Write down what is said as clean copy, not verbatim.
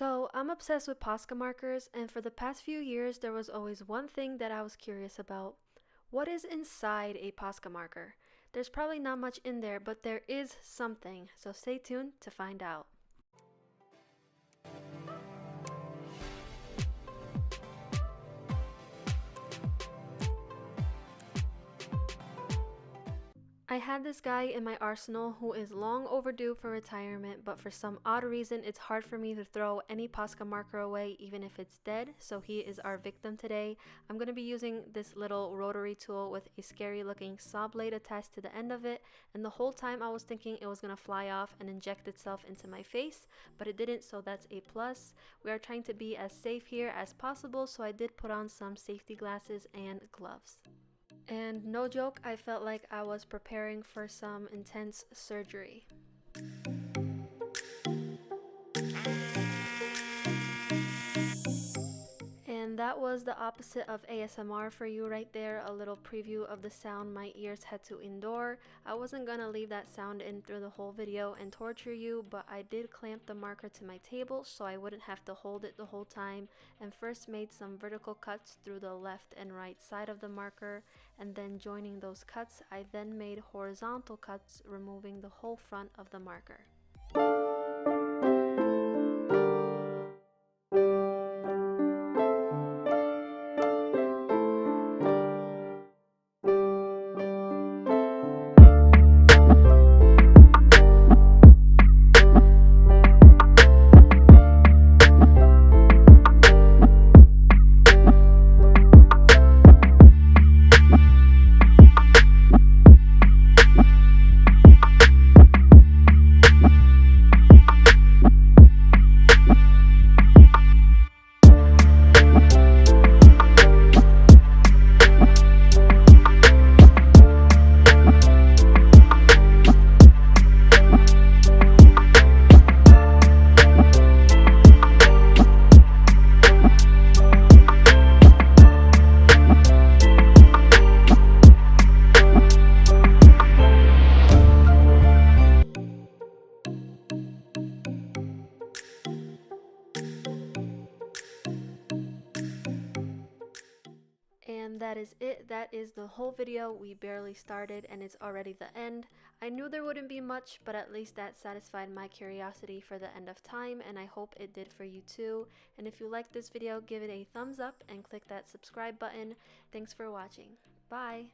So, I'm obsessed with posca markers, and for the past few years, there was always one thing that I was curious about. What is inside a posca marker? There's probably not much in there, but there is something, so stay tuned to find out. I had this guy in my arsenal who is long overdue for retirement, but for some odd reason it's hard for me to throw any posca marker away even if it's dead, so he is our victim today. I'm going to be using this little rotary tool with a scary looking saw blade attached to the end of it, and the whole time I was thinking it was going to fly off and inject itself into my face, but it didn't, so that's a plus. We are trying to be as safe here as possible, so I did put on some safety glasses and gloves. And no joke, I felt like I was preparing for some intense surgery. And that was the opposite of ASMR for you right there, a little preview of the sound my ears had to endure. I wasn't gonna leave that sound in through the whole video and torture you, but I did clamp the marker to my table so I wouldn't have to hold it the whole time, and first made some vertical cuts through the left and right side of the marker, and then joining those cuts, I then made horizontal cuts, removing the whole front of the marker. And that is it. That is the whole video. We barely started and it's already the end. I knew there wouldn't be much, but at least that satisfied my curiosity for the end of time, and I hope it did for you too. And if you liked this video, give it a thumbs up and click that subscribe button. Thanks for watching. Bye!